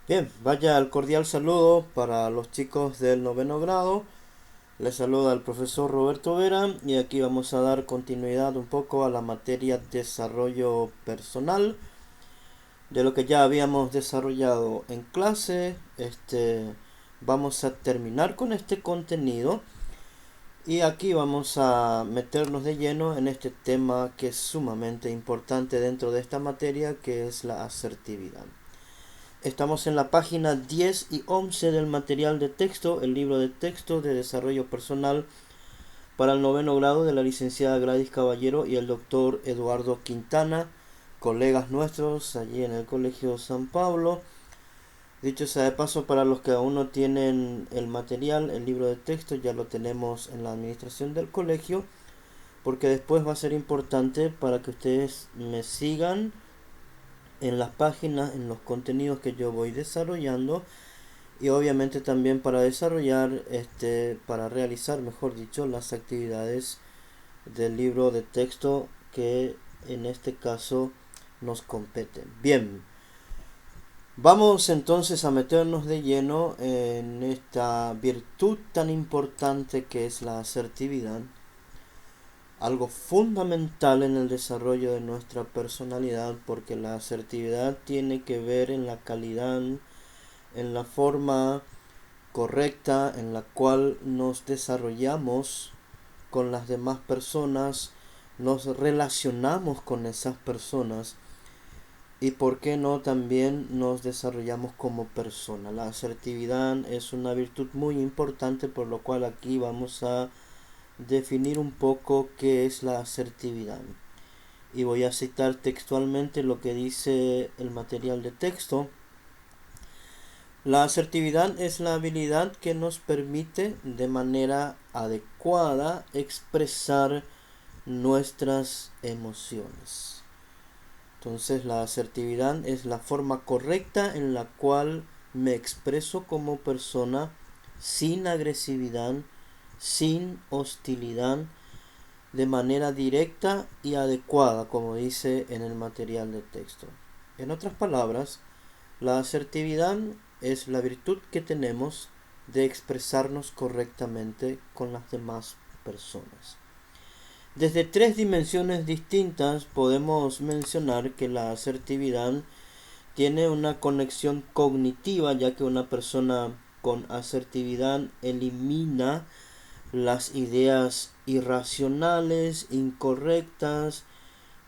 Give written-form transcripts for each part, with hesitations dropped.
Bien, vaya el cordial saludo para los chicos del noveno grado. Les saluda el profesor Roberto Vera y aquí vamos a dar continuidad un poco a la materia desarrollo personal de lo que ya habíamos desarrollado en clase. Vamos a terminar con este contenido y aquí vamos a meternos de lleno en este tema que es sumamente importante dentro de esta materia, que es la asertividad. Estamos en la página 10 y 11 del material de texto, el libro de texto de desarrollo personal para el noveno grado de la licenciada Gladys Caballero y el doctor Eduardo Quintana, colegas nuestros allí en el Colegio San Pablo. Dicho sea de paso, para los que aún no tienen el material, el libro de texto ya lo tenemos en la administración del colegio, porque después va a ser importante para que ustedes me sigan en las páginas, en los contenidos que yo voy desarrollando, y obviamente también para desarrollar, para realizar, mejor dicho, las actividades del libro de texto que en este caso nos competen. Bien, vamos entonces a meternos de lleno en esta virtud tan importante que es la asertividad, algo fundamental en el desarrollo de nuestra personalidad, porque la asertividad tiene que ver en la calidad, en la forma correcta en la cual nos desarrollamos con las demás personas, nos relacionamos con esas personas y por qué no también nos desarrollamos como persona. La asertividad es una virtud muy importante, por lo cual aquí vamos a definir un poco qué es la asertividad. Y voy a citar textualmente lo que dice el material de texto. La asertividad es la habilidad que nos permite de manera adecuada expresar nuestras emociones. Entonces, la asertividad es la forma correcta en la cual me expreso como persona sin agresividad, sin hostilidad, de manera directa y adecuada, como dice en el material de texto. En otras palabras, la asertividad es la virtud que tenemos de expresarnos correctamente con las demás personas. Desde tres dimensiones distintas podemos mencionar que la asertividad tiene una conexión cognitiva, ya que una persona con asertividad elimina las ideas irracionales, incorrectas,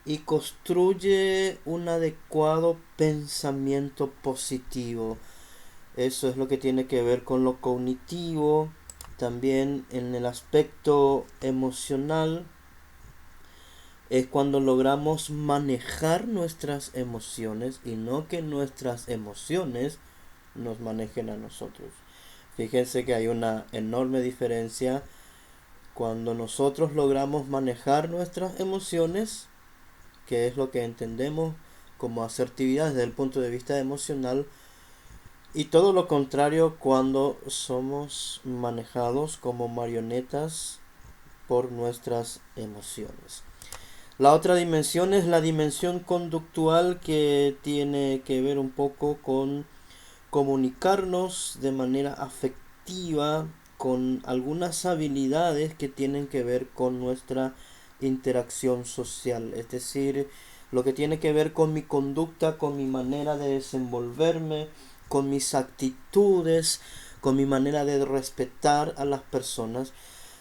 y construye un adecuado pensamiento positivo. Eso es lo que tiene que ver con lo cognitivo. También en el aspecto emocional es cuando logramos manejar nuestras emociones y no que nuestras emociones nos manejen a nosotros. Fíjense que hay una enorme diferencia cuando nosotros logramos manejar nuestras emociones, que es lo que entendemos como asertividad desde el punto de vista emocional, y todo lo contrario cuando somos manejados como marionetas por nuestras emociones. La otra dimensión es la dimensión conductual, que tiene que ver un poco con comunicarnos de manera afectiva, con algunas habilidades que tienen que ver con nuestra interacción social, es decir, lo que tiene que ver con mi conducta, con mi manera de desenvolverme, con mis actitudes, con mi manera de respetar a las personas.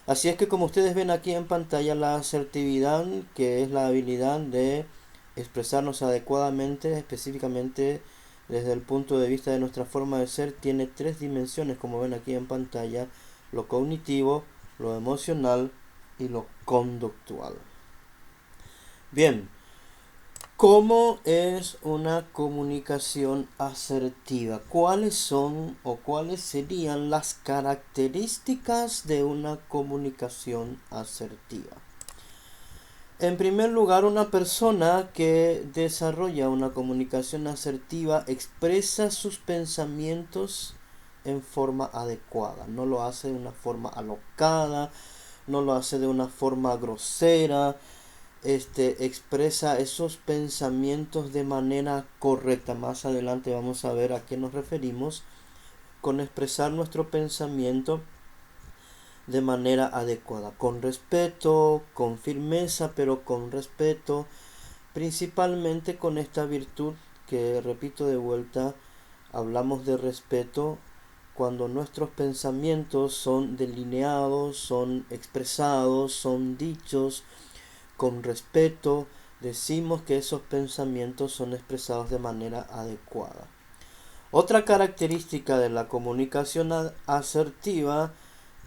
Así es que, como ustedes ven aquí en pantalla, la asertividad, que es la habilidad de expresarnos adecuadamente, específicamente desde el punto de vista de nuestra forma de ser, tiene tres dimensiones, como ven aquí en pantalla: lo cognitivo, lo emocional y lo conductual. Bien, ¿cómo es una comunicación asertiva? ¿Cuáles son o cuáles serían las características de una comunicación asertiva? En primer lugar, una persona que desarrolla una comunicación asertiva expresa sus pensamientos en forma adecuada. No lo hace de una forma alocada, no lo hace de una forma grosera. expresa esos pensamientos de manera correcta. Más adelante vamos a ver a qué nos referimos con expresar nuestro pensamiento de manera adecuada, con respeto, con firmeza, pero con respeto, principalmente con esta virtud que, repito de vuelta, hablamos de respeto cuando nuestros pensamientos son delineados, son expresados, son dichos con respeto, decimos que esos pensamientos son expresados de manera adecuada. Otra característica de la comunicación asertiva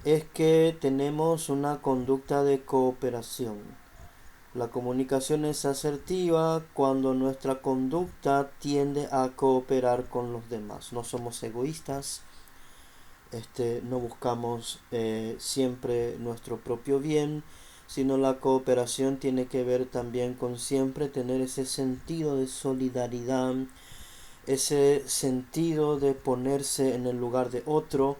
es que tenemos una conducta de cooperación. La comunicación es asertiva cuando nuestra conducta tiende a cooperar con los demás. No somos egoístas, no buscamos siempre nuestro propio bien, sino la cooperación tiene que ver también con siempre tener ese sentido de solidaridad, ese sentido de ponerse en el lugar de otro,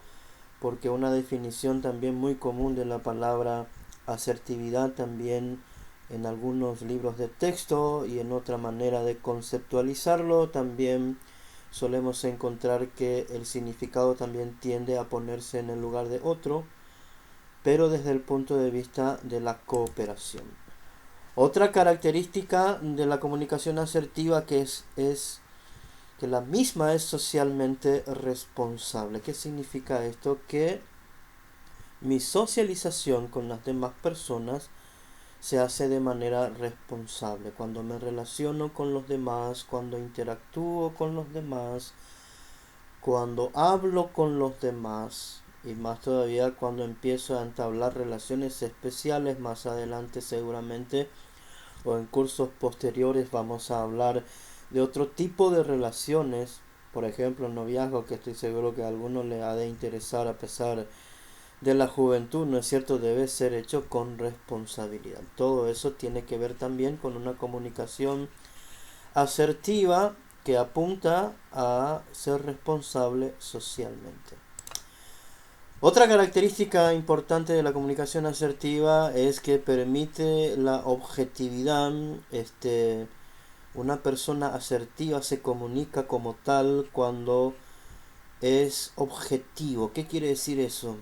porque una definición también muy común de la palabra asertividad también en algunos libros de texto y en otra manera de conceptualizarlo también solemos encontrar que el significado también tiende a ponerse en el lugar de otro, pero desde el punto de vista de la cooperación. Otra característica de la comunicación asertiva que es que la misma es socialmente responsable. ¿Qué significa esto? Que mi socialización con las demás personas se hace de manera responsable. Cuando me relaciono con los demás, cuando interactúo con los demás, cuando hablo con los demás, y más todavía cuando empiezo a entablar relaciones especiales, más adelante seguramente o en cursos posteriores vamos a hablar de otro tipo de relaciones, por ejemplo el noviazgo, que estoy seguro que a alguno le ha de interesar a pesar de la juventud, ¿no es cierto? Debe ser hecho con responsabilidad. Todo eso tiene que ver también con una comunicación asertiva que apunta a ser responsable socialmente. Otra característica importante de la comunicación asertiva es que permite la objetividad. Una persona asertiva se comunica como tal cuando es objetivo. ¿Qué quiere decir eso?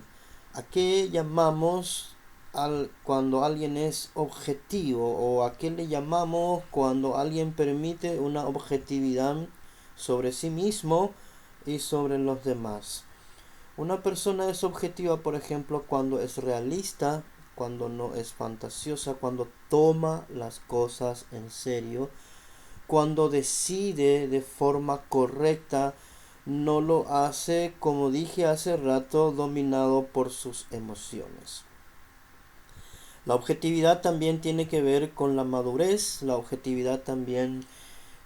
¿A qué llamamos cuando alguien es objetivo? ¿O a qué le llamamos cuando alguien permite una objetividad sobre sí mismo y sobre los demás? Una persona es objetiva, por ejemplo, cuando es realista, cuando no es fantasiosa, cuando toma las cosas en serio, cuando decide de forma correcta, no lo hace, como dije hace rato, dominado por sus emociones. La objetividad también tiene que ver con la madurez, la objetividad también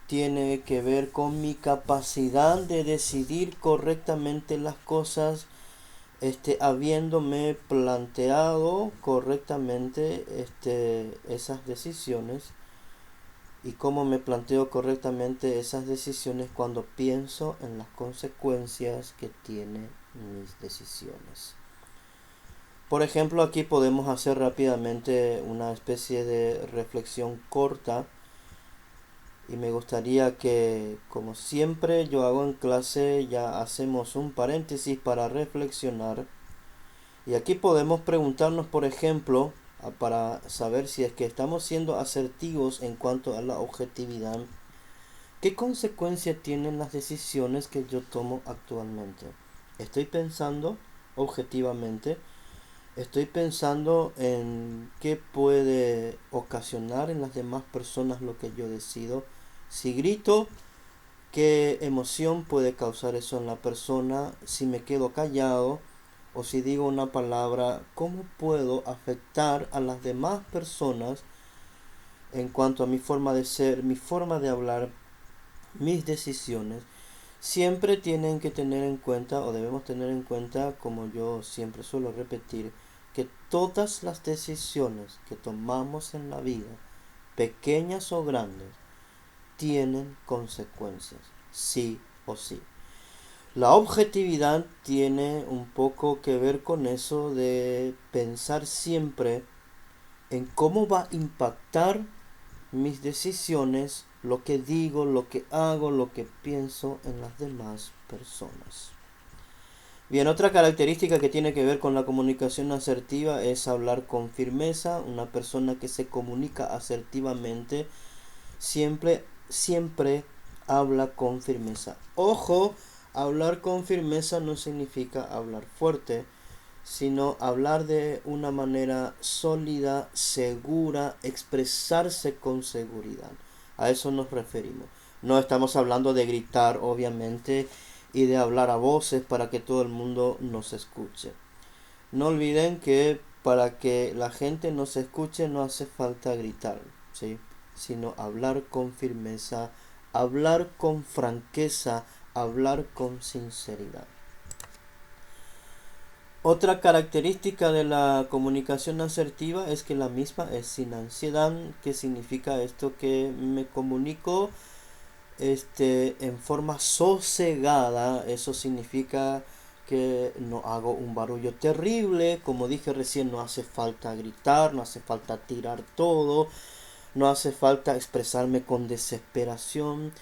tiene que ver con mi capacidad de decidir correctamente las cosas, habiéndome planteado correctamente esas decisiones y cómo me planteo correctamente esas decisiones cuando pienso en las consecuencias que tienen mis decisiones. Por ejemplo, aquí podemos hacer rápidamente una especie de reflexión corta y me gustaría que, como siempre yo hago en clase, ya hacemos un paréntesis para reflexionar. Y aquí podemos preguntarnos, por ejemplo, para saber si es que estamos siendo asertivos en cuanto a la objetividad, ¿qué consecuencia tienen las decisiones que yo tomo actualmente? ¿Estoy pensando objetivamente? ¿Estoy pensando en qué puede ocasionar en las demás personas lo que yo decido? Si grito, ¿qué emoción puede causar eso en la persona? Si me quedo callado o si digo una palabra, ¿cómo puedo afectar a las demás personas en cuanto a mi forma de ser, mi forma de hablar, mis decisiones? Siempre tienen que tener en cuenta, o debemos tener en cuenta, como yo siempre suelo repetir, que todas las decisiones que tomamos en la vida, pequeñas o grandes, tienen consecuencias, sí o sí. La objetividad tiene un poco que ver con eso de pensar siempre en cómo va a impactar mis decisiones, lo que digo, lo que hago, lo que pienso en las demás personas. Bien, otra característica que tiene que ver con la comunicación asertiva es hablar con firmeza. Una persona que se comunica asertivamente siempre habla con firmeza. Ojo, hablar con firmeza no significa hablar fuerte, sino hablar de una manera sólida, segura, expresarse con seguridad. A eso nos referimos. No estamos hablando de gritar, obviamente, y de hablar a voces para que todo el mundo nos escuche. No olviden que para que la gente nos escuche no hace falta gritar, ¿sí? Sino hablar con firmeza, hablar con franqueza, hablar con sinceridad. Otra característica de la comunicación asertiva es que la misma es sin ansiedad. ¿Qué significa esto? Que me comunico en forma sosegada. Eso significa que no hago un barullo terrible. Como dije recién, no hace falta gritar, no hace falta tirar todo, no hace falta expresarme con desesperación.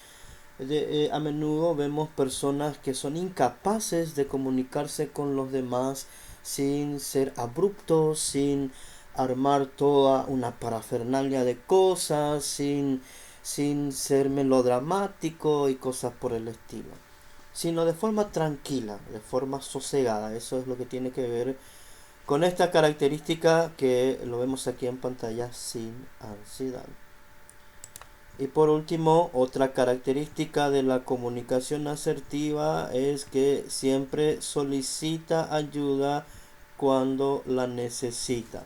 A menudo vemos personas que son incapaces de comunicarse con los demás sin ser abruptos, sin armar toda una parafernalia de cosas, sin ser melodramático y cosas por el estilo, sino de forma tranquila, de forma sosegada. Eso es lo que tiene que ver con esta característica que lo vemos aquí en pantalla, sin ansiedad. Y por último, otra característica de la comunicación asertiva es que siempre solicita ayuda cuando la necesita.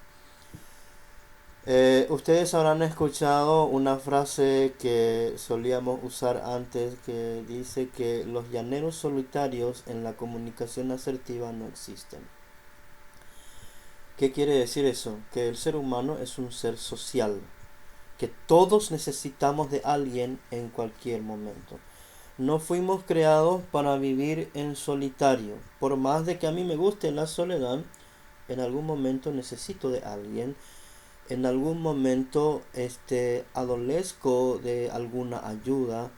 Ustedes habrán escuchado una frase que solíamos usar antes que dice que los llaneros solitarios en la comunicación asertiva no existen. ¿Qué quiere decir eso? Que el ser humano es un ser social, que todos necesitamos de alguien en cualquier momento. No fuimos creados para vivir en solitario. Por más de que a mí me guste la soledad, en algún momento necesito de alguien. En algún momento adolezco de alguna ayuda,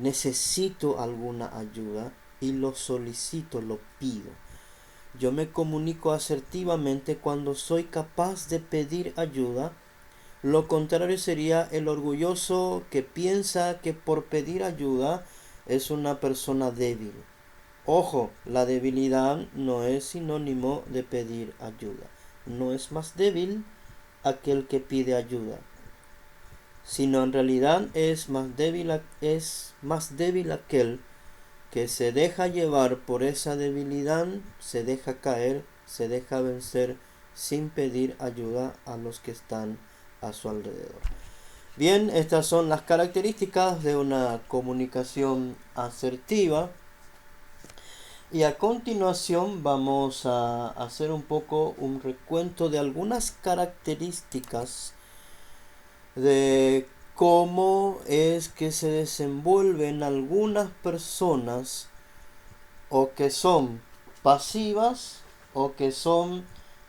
necesito alguna ayuda y lo solicito, lo pido. Yo me comunico asertivamente cuando soy capaz de pedir ayuda. Lo contrario sería el orgulloso que piensa que por pedir ayuda es una persona débil. Ojo, la debilidad no es sinónimo de pedir ayuda. No es más débil aquel que pide ayuda, sino en realidad es más débil aquel que se deja llevar por esa debilidad, se deja caer, se deja vencer sin pedir ayuda a los que están a su alrededor. Bien, estas son las características de una comunicación asertiva. Y a continuación vamos a hacer un poco un recuento de algunas características de cómo es que se desenvuelven algunas personas o que son pasivas o que son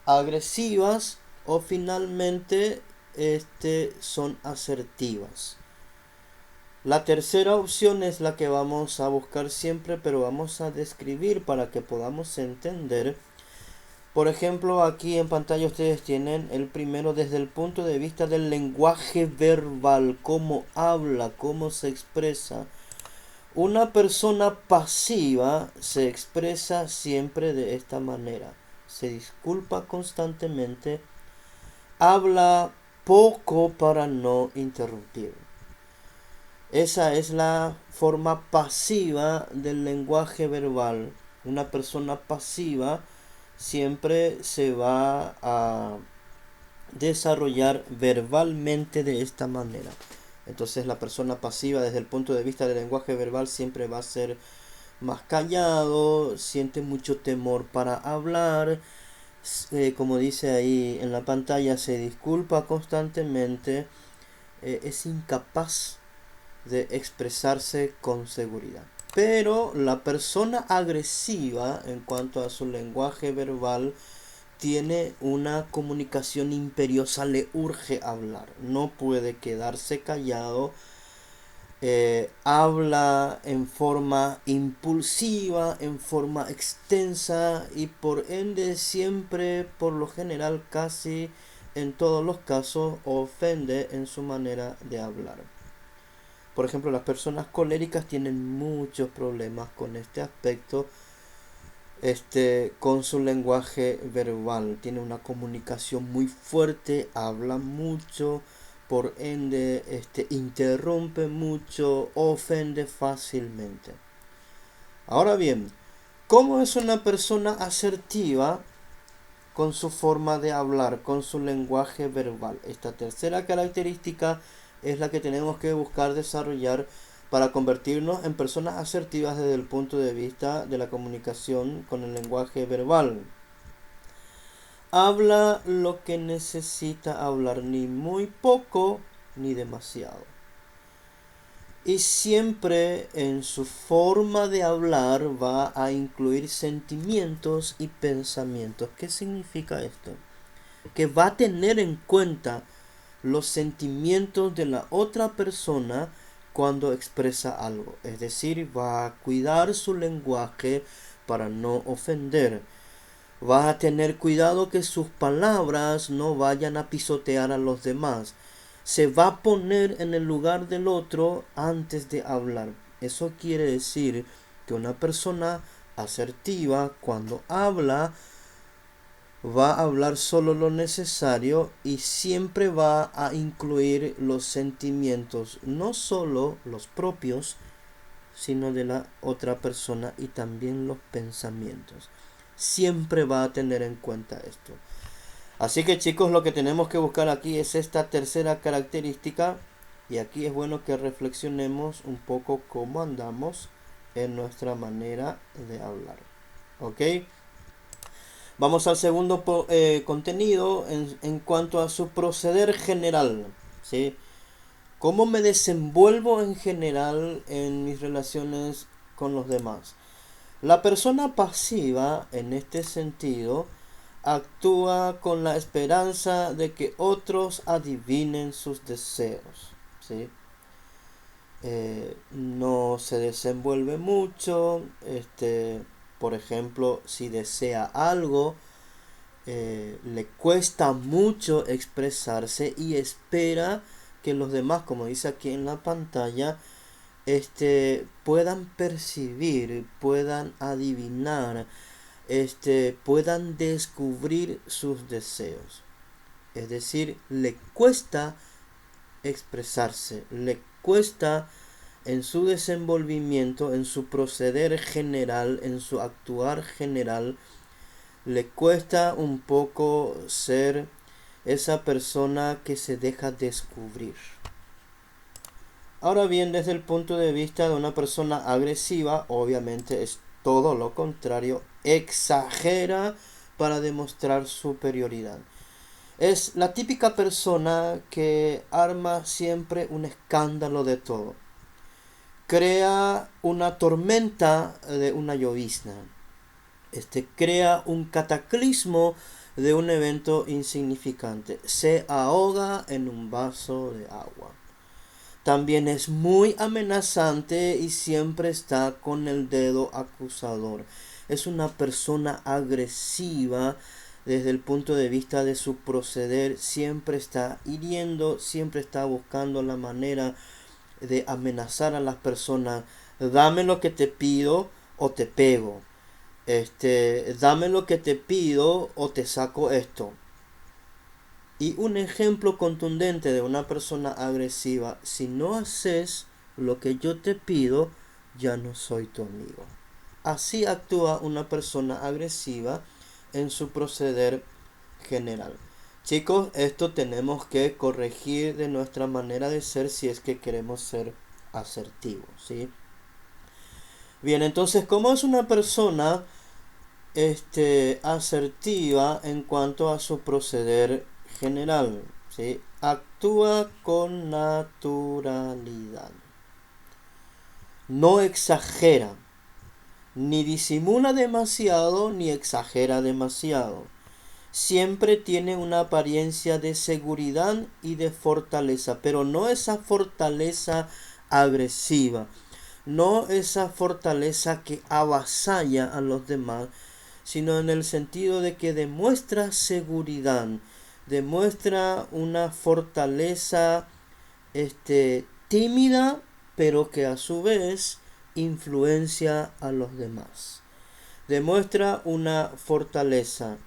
agresivas o finalmente son asertivas. La tercera opción es la que vamos a buscar siempre, pero vamos a describir para que podamos entender. Por ejemplo, aquí en pantalla ustedes tienen el primero desde el punto de vista del lenguaje verbal, cómo habla, cómo se expresa. Una persona pasiva se expresa siempre de esta manera. Se disculpa constantemente, habla poco para no interrumpir. Esa es la forma pasiva del lenguaje verbal. Una persona pasiva siempre se va a desarrollar verbalmente de esta manera. Entonces la persona pasiva desde el punto de vista del lenguaje verbal siempre va a ser más callado, siente mucho temor para hablar, como dice ahí en la pantalla, se disculpa constantemente, es incapaz de expresarse con seguridad. Pero la persona agresiva en cuanto a su lenguaje verbal tiene una comunicación imperiosa, le urge hablar, no puede quedarse callado, habla en forma impulsiva, en forma extensa y por ende siempre, por lo general, casi en todos los casos, ofende en su manera de hablar. Por ejemplo, las personas coléricas tienen muchos problemas con este aspecto, con su lenguaje verbal. Tiene una comunicación muy fuerte, habla mucho, por ende, interrumpe mucho, ofende fácilmente. Ahora bien, ¿cómo es una persona asertiva con su forma de hablar, con su lenguaje verbal? Esta tercera característica es la que tenemos que buscar desarrollar para convertirnos en personas asertivas desde el punto de vista de la comunicación con el lenguaje verbal. Habla lo que necesita hablar, ni muy poco ni demasiado. Y siempre en su forma de hablar va a incluir sentimientos y pensamientos. ¿Qué significa esto? Que va a tener en cuenta los sentimientos de la otra persona cuando expresa algo. Es decir, va a cuidar su lenguaje para no ofender. Va a tener cuidado que sus palabras no vayan a pisotear a los demás. Se va a poner en el lugar del otro antes de hablar. Eso quiere decir que una persona asertiva, cuando habla, va a hablar solo lo necesario y siempre va a incluir los sentimientos, no solo los propios, sino de la otra persona y también los pensamientos. Siempre va a tener en cuenta esto. Así que chicos, lo que tenemos que buscar aquí es esta tercera característica y aquí es bueno que reflexionemos un poco cómo andamos en nuestra manera de hablar. ¿Ok? Vamos al segundo contenido en cuanto a su proceder general. ¿Sí? ¿Cómo me desenvuelvo en general en mis relaciones con los demás? La persona pasiva, en este sentido, actúa con la esperanza de que otros adivinen sus deseos. ¿Sí? No se desenvuelve mucho. Por ejemplo, si desea algo, le cuesta mucho expresarse y espera que los demás, como dice aquí en la pantalla, puedan percibir, puedan adivinar, puedan descubrir sus deseos. Es decir, le cuesta expresarse, le cuesta en su desenvolvimiento, en su proceder general, en su actuar general, le cuesta un poco ser esa persona que se deja descubrir. Ahora bien, desde el punto de vista de una persona agresiva, obviamente es todo lo contrario, exagera para demostrar superioridad. Es la típica persona que arma siempre un escándalo de todo. Crea una tormenta de una llovizna. Crea un cataclismo de un evento insignificante. Se ahoga en un vaso de agua. También es muy amenazante y siempre está con el dedo acusador. Es una persona agresiva desde el punto de vista de su proceder. Siempre está hiriendo, siempre está buscando la manera de amenazar a las personas. Dame lo que te pido o te pego. Dame lo que te pido o te saco esto. Y un ejemplo contundente de una persona agresiva: si no haces lo que yo te pido, ya no soy tu amigo. Así actúa una persona agresiva en su proceder general. Chicos, esto tenemos que corregir de nuestra manera de ser si es que queremos ser asertivos, ¿sí? Bien, entonces, ¿cómo es una persona asertiva en cuanto a su proceder general? ¿Sí? Actúa con naturalidad. No exagera. Ni disimula demasiado ni exagera demasiado. siempre tiene una apariencia de seguridad y de fortaleza, pero no esa fortaleza agresiva, no esa fortaleza que avasalla a los demás, sino en el sentido de que demuestra seguridad, demuestra una fortaleza tímida, pero que a su vez influencia a los demás. Demuestra una fortaleza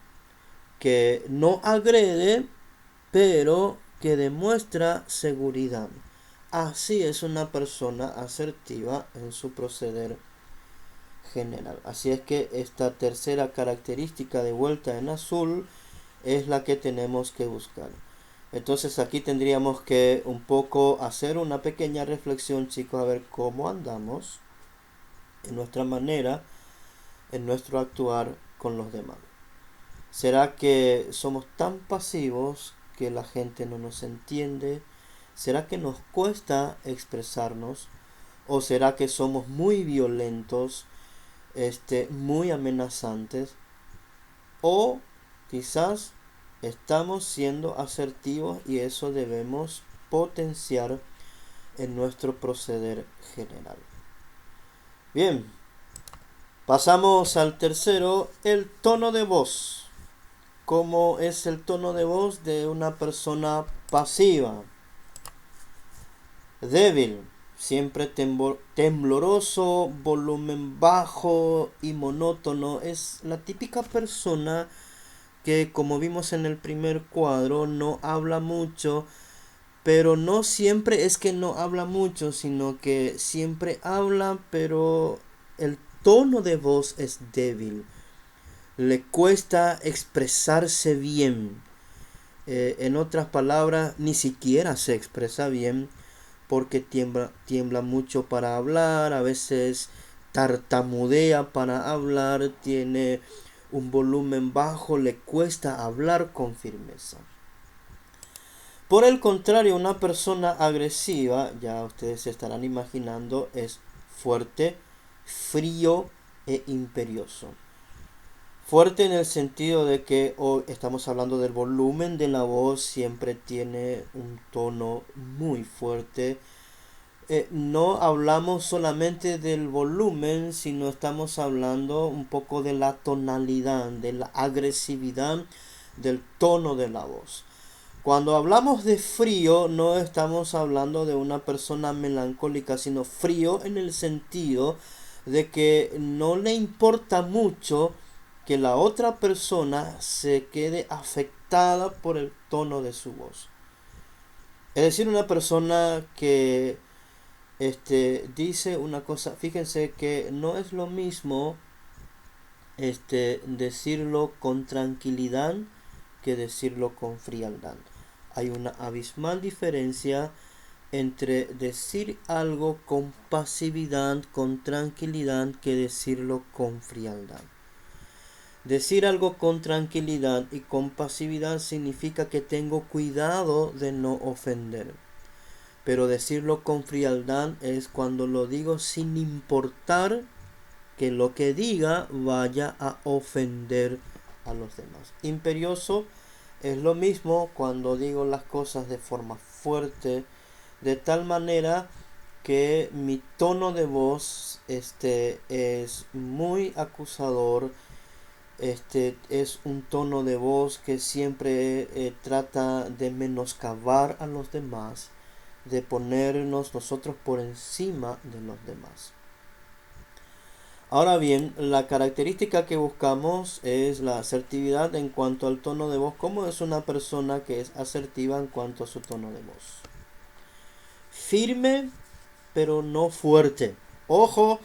que no agrede, pero que demuestra seguridad. Así es una persona asertiva en su proceder general. Así es que esta tercera característica de vuelta en azul es la que tenemos que buscar. Entonces aquí tendríamos que un poco hacer una pequeña reflexión, chicos, a ver cómo andamos en nuestra manera, en nuestro actuar con los demás. ¿Será que somos tan pasivos que la gente no nos entiende? ¿Será que nos cuesta expresarnos? ¿O será que somos muy violentos, muy amenazantes? ¿O quizás estamos siendo asertivos y eso debemos potenciar en nuestro proceder general? Bien, pasamos al tercero, el tono de voz. ¿Cómo es el tono de voz de una persona pasiva? Débil, siempre tembloroso, volumen bajo y monótono. Es la típica persona que, como vimos en el primer cuadro, no habla mucho, pero no siempre es que no habla mucho, sino que siempre habla, pero el tono de voz es débil. Le cuesta expresarse bien. En otras palabras, ni siquiera se expresa bien porque tiembla mucho para hablar, a veces tartamudea para hablar, tiene un volumen bajo, le cuesta hablar con firmeza. Por el contrario, una persona agresiva, ya ustedes se estarán imaginando, es fuerte, frío e imperioso. Fuerte en el sentido de que hoy estamos hablando del volumen de la voz, siempre tiene un tono muy fuerte. No hablamos solamente del volumen, sino estamos hablando un poco de la tonalidad, de la agresividad del tono de la voz. Cuando hablamos de frío, no estamos hablando de una persona melancólica, sino frío en el sentido de que no le importa mucho que la otra persona se quede afectada por el tono de su voz. Es decir, una persona que dice una cosa, fíjense que no es lo mismo decirlo con tranquilidad que decirlo con frialdad. Hay una abismal diferencia entre decir algo con pasividad, con tranquilidad, que decirlo con frialdad. Decir algo con tranquilidad y con pasividad significa que tengo cuidado de no ofender. Pero decirlo con frialdad es cuando lo digo sin importar que lo que diga vaya a ofender a los demás. Imperioso es lo mismo cuando digo las cosas de forma fuerte, de tal manera que mi tono de voz es muy acusador. Es un tono de voz que siempre trata de menoscabar a los demás, de ponernos nosotros por encima de los demás. Ahora bien, la característica que buscamos es la asertividad en cuanto al tono de voz. ¿Cómo es una persona que es asertiva en cuanto a su tono de voz? Firme, pero no fuerte. Ojo,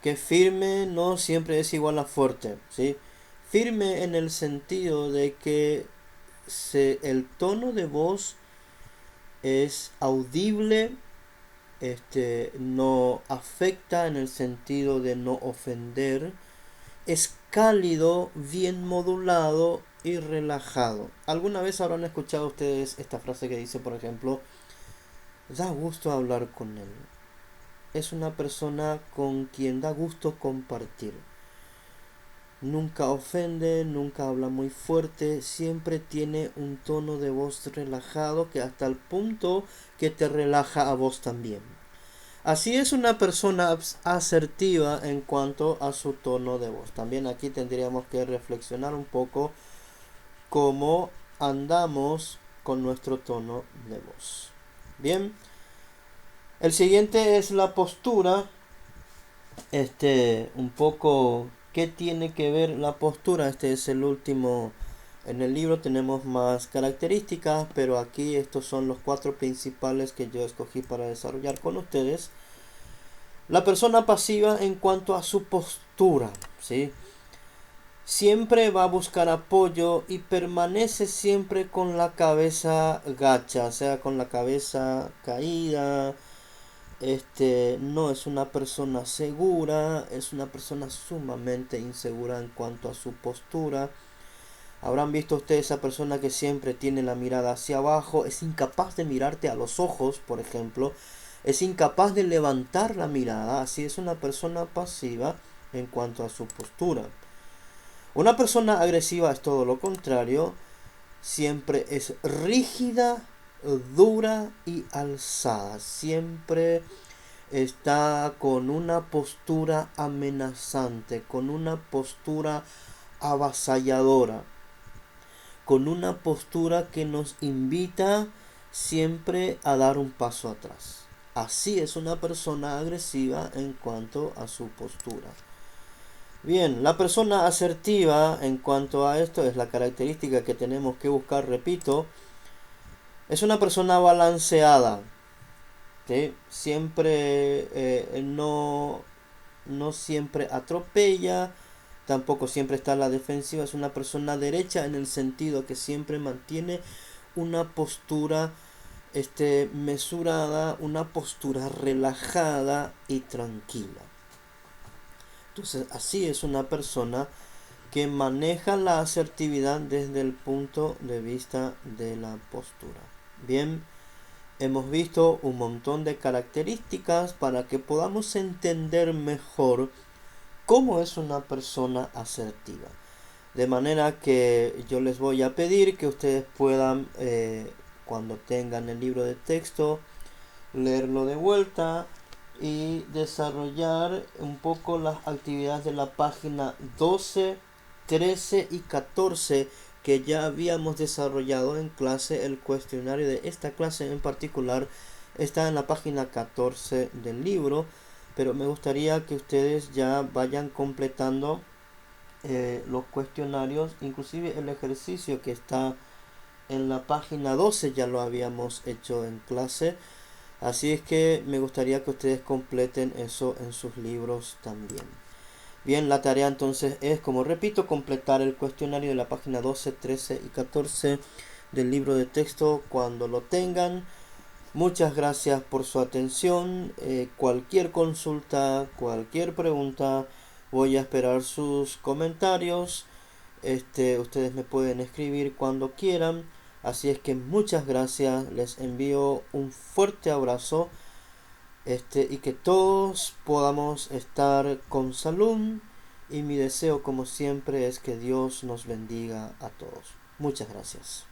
que firme no siempre es igual a fuerte, ¿sí? Firme en el sentido de que el tono de voz es audible, no afecta en el sentido de no ofender, es cálido, bien modulado y relajado. ¿Alguna vez habrán escuchado ustedes esta frase que dice, por ejemplo, da gusto hablar con él? Es una persona con quien da gusto compartir. nunca ofende, nunca habla muy fuerte, siempre tiene un tono de voz relajado que hasta el punto que te relaja a vos también. Así es una persona asertiva en cuanto a su tono de voz. También aquí tendríamos que reflexionar un poco cómo andamos con nuestro tono de voz. Bien, el siguiente es la postura. Un poco, ¿qué tiene que ver la postura? Este es el último. En el libro tenemos más características, pero aquí estos son los 4 principales que yo escogí para desarrollar con ustedes. La persona pasiva en cuanto a su postura, ¿sí? Siempre va a buscar apoyo y permanece siempre con la cabeza gacha, o sea, con la cabeza caída. No es una persona segura, es una persona sumamente insegura en cuanto a su postura. Habrán visto ustedes esa persona que siempre tiene la mirada hacia abajo, es incapaz de mirarte a los ojos, por ejemplo, es incapaz de levantar la mirada, así es una persona pasiva en cuanto a su postura. Una persona agresiva es todo lo contrario, siempre es rígida, dura y alzada, siempre está con una postura amenazante, con una postura avasalladora, con una postura que nos invita siempre a dar un paso atrás. Así es una persona agresiva en cuanto a su postura. Bien, la persona asertiva en cuanto a esto es la característica que tenemos que buscar, repito, es una persona balanceada, ¿sí? Siempre no siempre atropella, tampoco siempre está a la defensiva, es una persona derecha en el sentido que siempre mantiene una postura mesurada, una postura relajada y tranquila. Entonces, así es una persona que maneja la asertividad desde el punto de vista de la postura. Bien, hemos visto un montón de características para que podamos entender mejor cómo es una persona asertiva. De manera que yo les voy a pedir que ustedes puedan, cuando tengan el libro de texto, leerlo de vuelta y desarrollar un poco las actividades de la página 12, 13 y 14 que ya habíamos desarrollado en clase. El cuestionario de esta clase en particular está en la página 14 del libro, pero me gustaría que ustedes ya vayan completando los cuestionarios, inclusive el ejercicio que está en la página 12 ya lo habíamos hecho en clase. Así es que me gustaría que ustedes completen eso en sus libros también. Bien, la tarea entonces es, como repito, completar el cuestionario de la página 12, 13 y 14 del libro de texto cuando lo tengan. Muchas gracias por su atención. Cualquier consulta, cualquier pregunta, voy a esperar sus comentarios. Ustedes me pueden escribir cuando quieran. Así es que muchas gracias. Les envío un fuerte abrazo. Y que todos podamos estar con salud. Y mi deseo, como siempre, es que Dios nos bendiga a todos. Muchas gracias.